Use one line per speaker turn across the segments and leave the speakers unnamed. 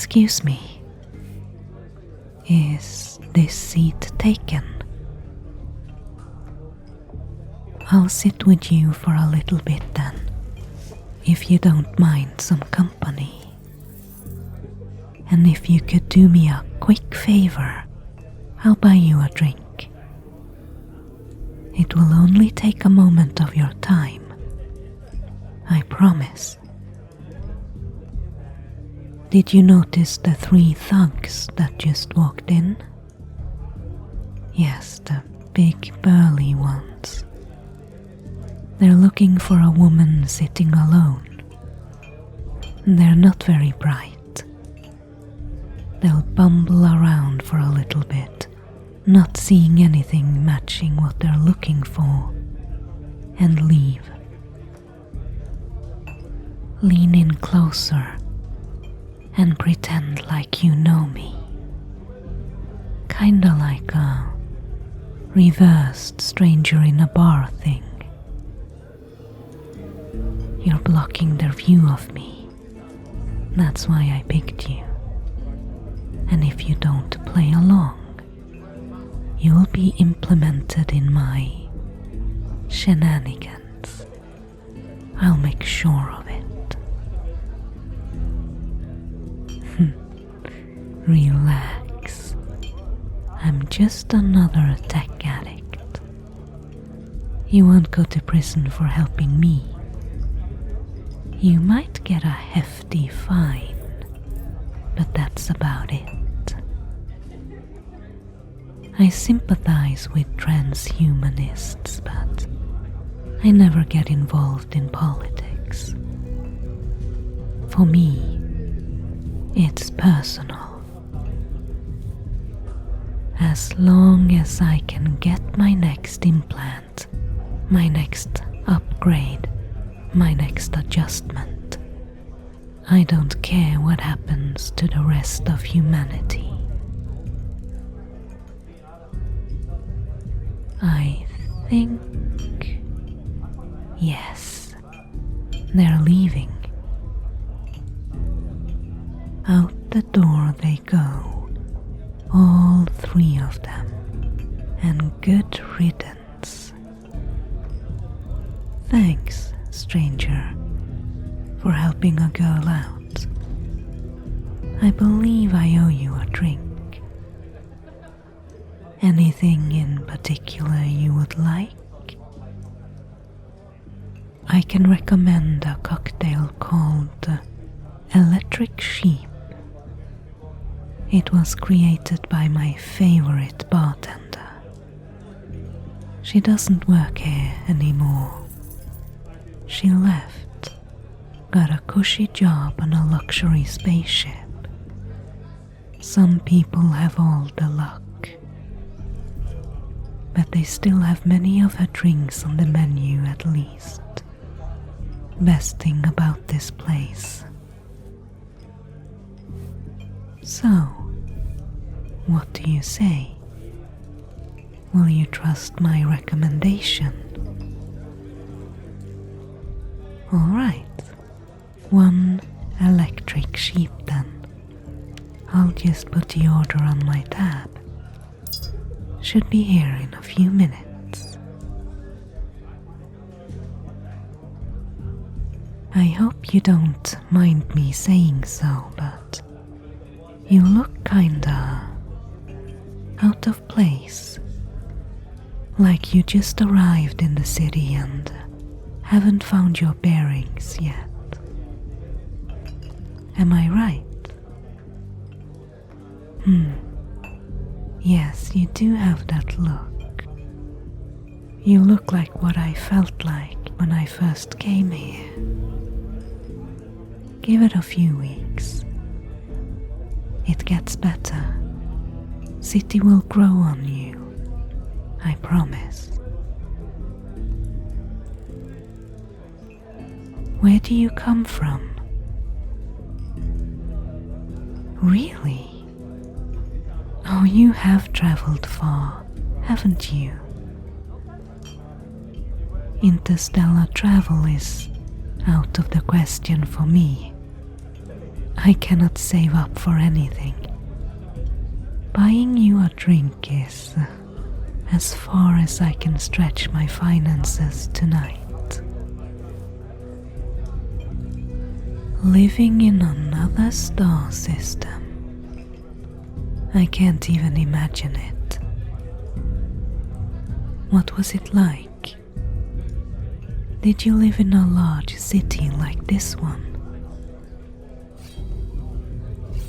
Excuse me. Is this seat taken? I'll sit with you for a little bit then, if you don't mind some company. And if you could do me a quick favor, I'll buy you a drink. It will only take a moment of your time. I promise. Did you notice the 3 thugs that just walked in? Yes, the big burly ones. They're looking for a woman sitting alone. They're not very bright. They'll bumble around for a little bit, not seeing anything matching what they're looking for, and leave. Lean in closer and pretend like you know me. Kinda like a reversed stranger in a bar thing. You're blocking their view of me. That's why I picked you. And if you don't play along, you'll be implemented in my shenanigans. I'll make sure of it. Relax. I'm just another tech addict. You won't go to prison for helping me. You might get a hefty fine, but that's about it. I sympathize with transhumanists, but I never get involved in politics. For me, it's personal. As long as I can get my next implant, my next upgrade, my next adjustment, I don't care what happens to the rest of humanity. I think... yes, they're leaving. Out the door they go, all 3 of them, and good riddance. Thanks, stranger, for helping a girl out. I believe I owe you a drink. Anything in particular you would like? I can recommend a cocktail called Electric Sheep. It was created by my favorite bartender. She doesn't work here anymore. She left, got a cushy job on a luxury spaceship. Some people have all the luck, but they still have many of her drinks on the menu at least. Best thing about this place. So, what do you say? Will you trust my recommendation? Alright, 1 electric sheep then. I'll just put the order on my tab. Should be here in a few minutes. I hope you don't mind me saying so, but you look kinda out of place. Like you just arrived in the city and haven't found your bearings yet. Am I right? Yes, you do have that look. You look like what I felt like when I first came here. Give it a few weeks. It gets better. City will grow on you. I promise. Where do you come from? Really? Oh, you have traveled far, haven't you? Interstellar travel is out of the question for me. I cannot save up for anything. Buying you a drink is as far as I can stretch my finances tonight. Living in another star system. I can't even imagine it. What was it like? Did you live in a large city like this one?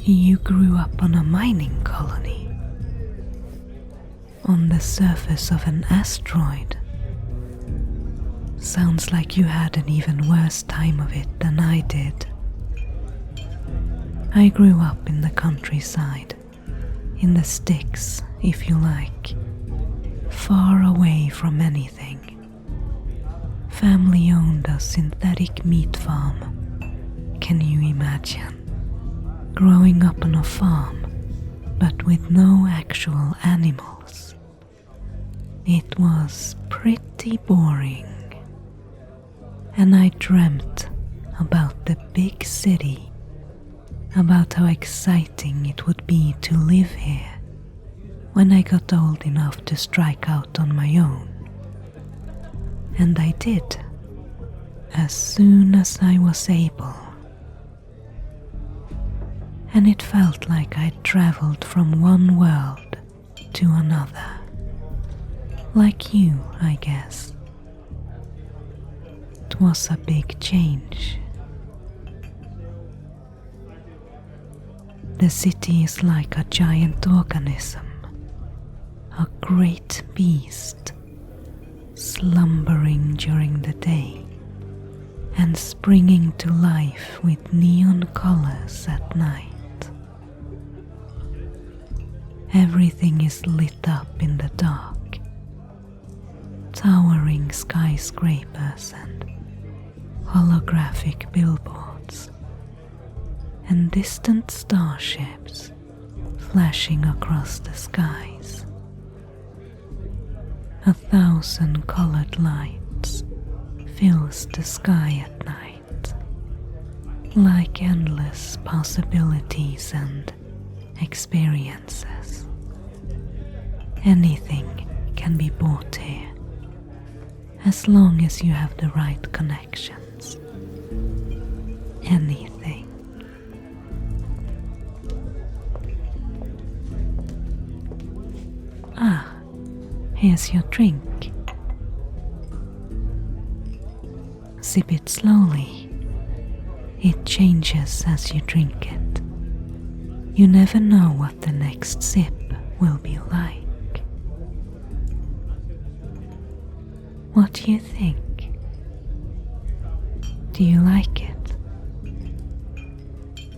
You grew up on a mining colony, on the surface of an asteroid. Sounds like you had an even worse time of it than I did. I grew up in the countryside, in the sticks, if you like, far away from anything. Family owned a synthetic meat farm. Can you imagine? Growing up on a farm, but with no actual animals. It was pretty boring. And I dreamt about the big city, about how exciting it would be to live here when I got old enough to strike out on my own. And I did, as soon as I was able. And it felt like I'd traveled from one world to another. Like you, I guess. It was a big change. The city is like a giant organism, a great beast, slumbering during the day and springing to life with neon colors at night. Everything is lit up in the dark. Towering skyscrapers and holographic billboards and distant starships flashing across the skies. 1,000 colored lights fills the sky at night, like endless possibilities and experiences. Anything can be bought here, as long as you have the right connections. Anything. Ah, here's your drink. Sip it slowly. It changes as you drink it. You never know what the next sip will be like. What do you think? Do you like it?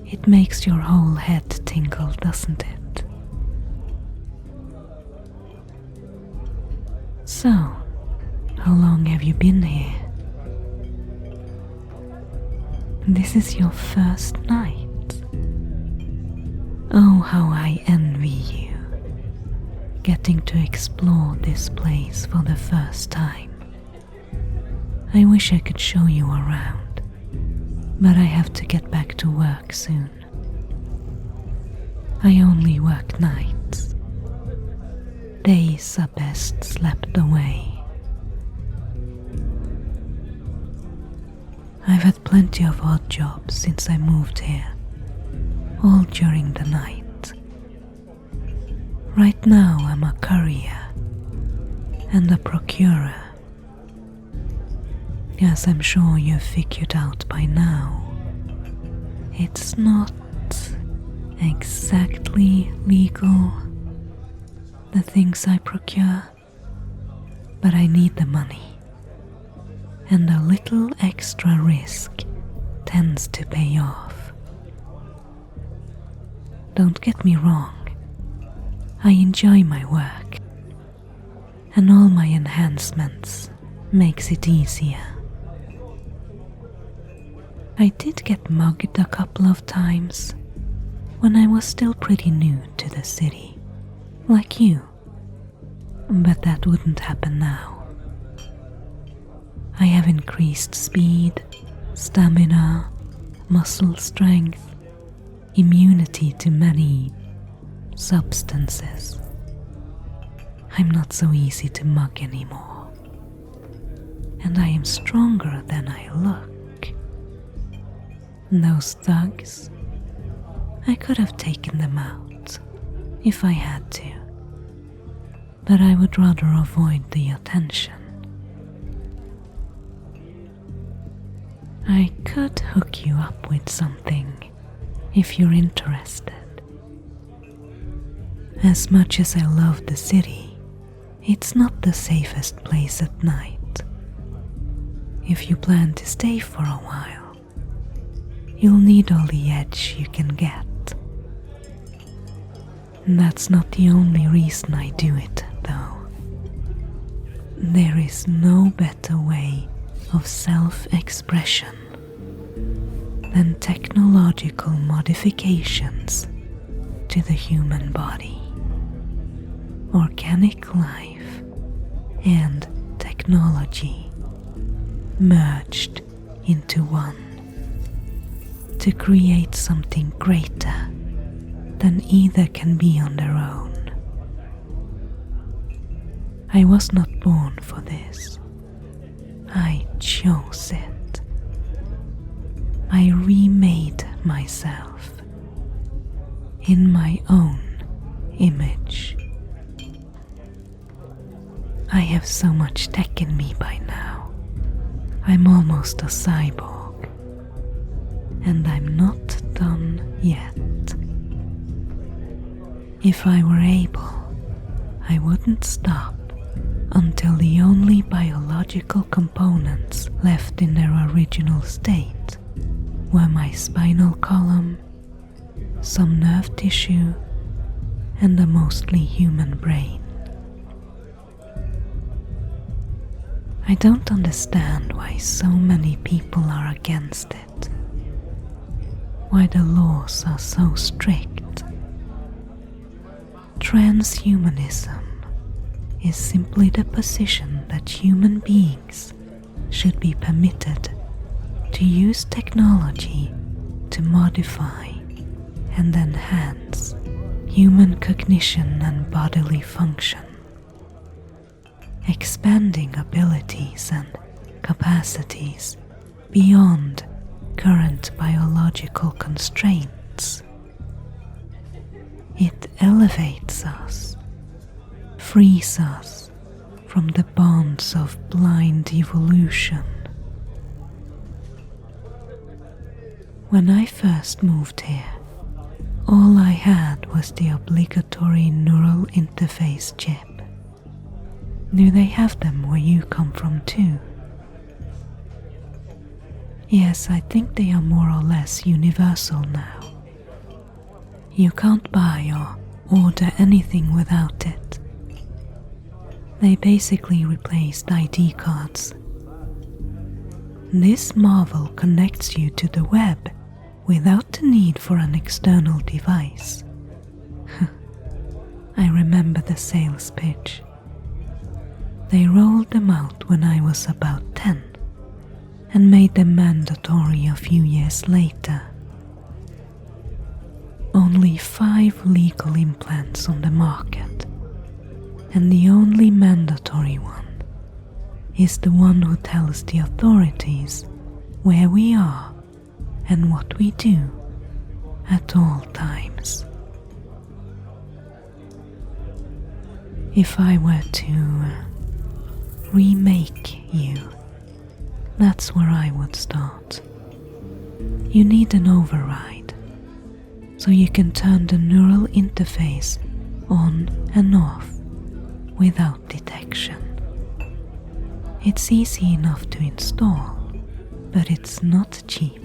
It makes your whole head tingle, doesn't it? So, how long have you been here? This is your first night. Oh, how I envy you, getting to explore this place for the first time. I wish I could show you around, but I have to get back to work soon. I only work nights. Days are best slept away. I've had plenty of odd jobs since I moved here, all during the night. Right now I'm a courier and a procurer. As I'm sure you've figured out by now, it's not exactly legal, the things I procure, but I need the money, and a little extra risk tends to pay off. Don't get me wrong, I enjoy my work, and all my enhancements makes it easier. I did get mugged a couple of times when I was still pretty new to the city, like you, but that wouldn't happen now. I have increased speed, stamina, muscle strength, immunity to many substances. I'm not so easy to mug anymore, and I am stronger than I look. Those thugs, I could have taken them out if I had to, but I would rather avoid the attention. I could hook you up with something if you're interested. As much as I love the city, it's not the safest place at night. If you plan to stay for a while, you'll need all the edge you can get. That's not the only reason I do it, though. There is no better way of self-expression than technological modifications to the human body. Organic life and technology merged into one to create something greater than either can be on their own. I was not born for this. I chose it. I remade myself in my own image. I have so much tech in me by now. I'm almost a cyborg. And I'm not done yet. If I were able, I wouldn't stop until the only biological components left in their original state were my spinal column, some nerve tissue, and a mostly human brain. I don't understand why so many people are against it, why the laws are so strict. Transhumanism is simply the position that human beings should be permitted to use technology to modify and enhance human cognition and bodily function, expanding abilities and capacities beyond current biological constraints. It elevates us, frees us from the bonds of blind evolution. When I first moved here, all I had was the obligatory neural interface chip. Do they have them where you come from too? Yes, I think they are more or less universal now. You can't buy or order anything without it. They basically replaced ID cards. This marvel connects you to the web without the need for an external device. I remember the sales pitch. They rolled them out when I was about 10 and made them mandatory a few years later. Only 5 legal implants on the market, and the only mandatory one is the one who tells the authorities where we are and what we do at all times. If I were to remake you, that's where I would start. You need an override, so you can turn the neural interface on and off without detection. It's easy enough to install, but it's not cheap.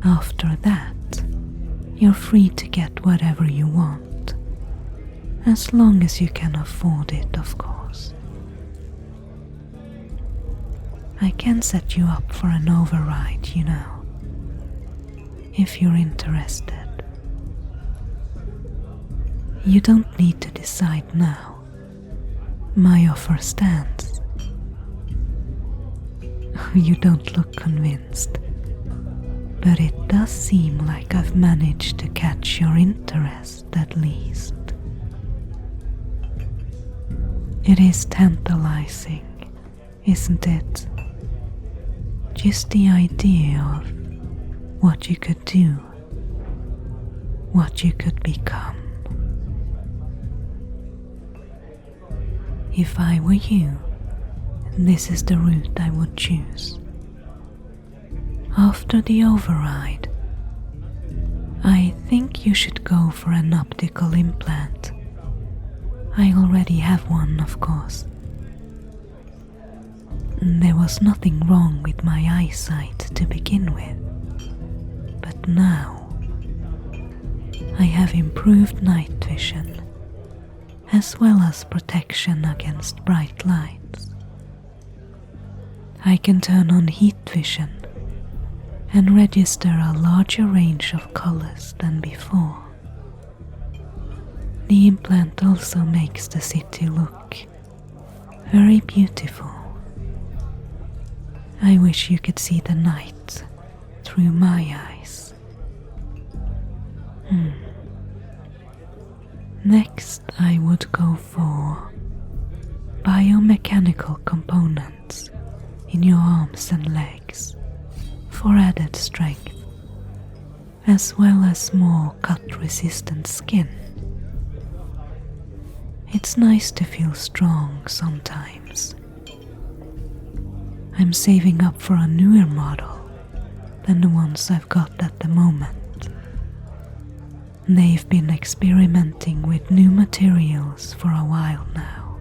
After that, you're free to get whatever you want, as long as you can afford it, of course. I can set you up for an override, you know, if you're interested. You don't need to decide now. My offer stands. You don't look convinced, but it does seem like I've managed to catch your interest at least. It is tantalizing, isn't it? Just the idea of what you could do, what you could become. If I were you, this is the route I would choose. After the override, I think you should go for an optical implant. I already have one, of course. There was nothing wrong with my eyesight to begin with, but now I have improved night vision as well as protection against bright lights. I can turn on heat vision and register a larger range of colors than before. The implant also makes the city look very beautiful. I wish you could see the night through my eyes. Next, I would go for biomechanical components in your arms and legs for added strength, as well as more cut-resistant skin. It's nice to feel strong sometimes. I'm saving up for a newer model than the ones I've got at the moment. They've been experimenting with new materials for a while now.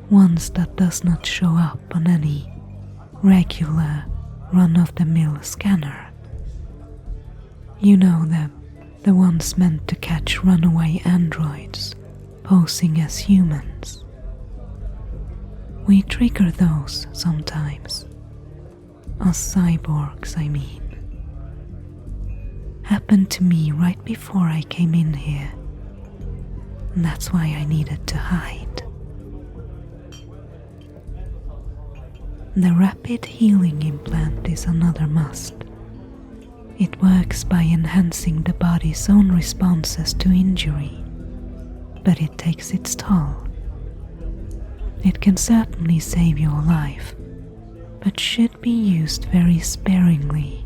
Ones that does not show up on any regular run-of-the-mill scanner. You know, the ones meant to catch runaway androids posing as humans. We trigger those sometimes. Us cyborgs, I mean. Happened to me right before I came in here. And that's why I needed to hide. The rapid healing implant is another must. It works by enhancing the body's own responses to injury, but it takes its toll. It can certainly save your life, but should be used very sparingly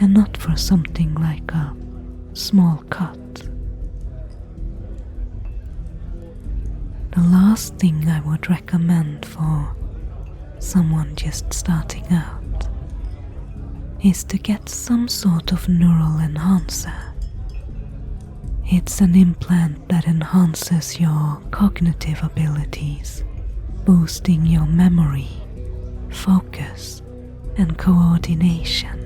and not for something like a small cut. The last thing I would recommend for someone just starting out is to get some sort of neural enhancer. It's an implant that enhances your cognitive abilities, boosting your memory, focus, and coordination.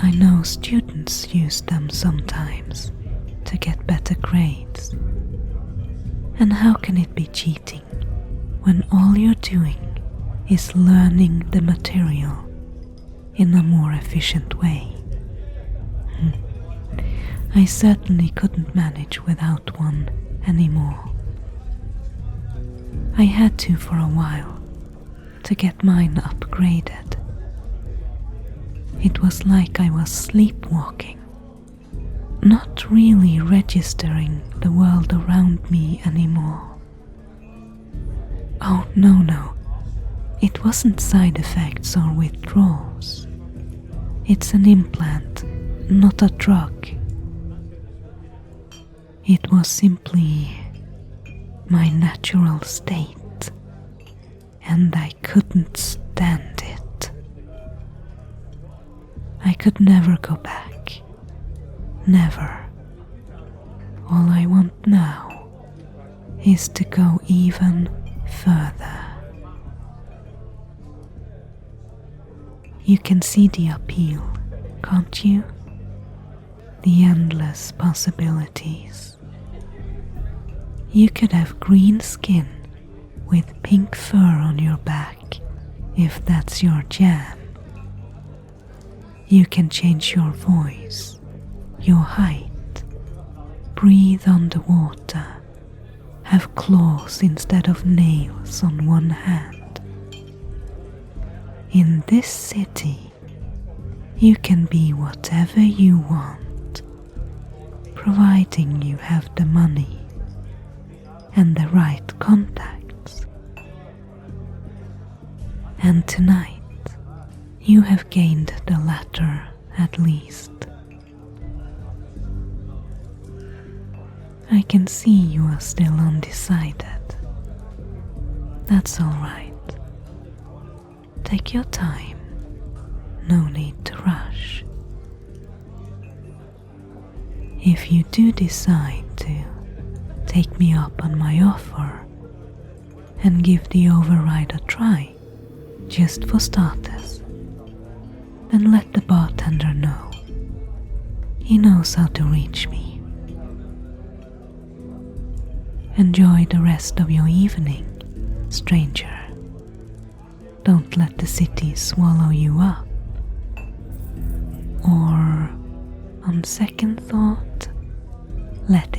I know students use them sometimes to get better grades. And how can it be cheating when all you're doing is learning the material in a more efficient way? I certainly couldn't manage without one anymore. I had to for a while to get mine upgraded. It was like I was sleepwalking, not really registering the world around me anymore. Oh, no. It wasn't side effects or withdrawals. It's an implant, not a drug. It was simply my natural state, and I couldn't stand it. I could never go back. Never. All I want now is to go even further. You can see the appeal, can't you? The endless possibilities. You could have green skin with pink fur on your back if that's your jam. You can change your voice, your height, breathe underwater, have claws instead of nails on one hand. In this city, you can be whatever you want, providing you have the money and the right contacts. And tonight, you have gained the latter at least. I can see you are still undecided. That's alright. Take your time. No need to rush. If you do decide to take me up on my offer and give the override a try, just for starters, then let the bartender know. He knows how to reach me. Enjoy the rest of your evening, stranger. Don't let the city swallow you up. Or, on second thought, let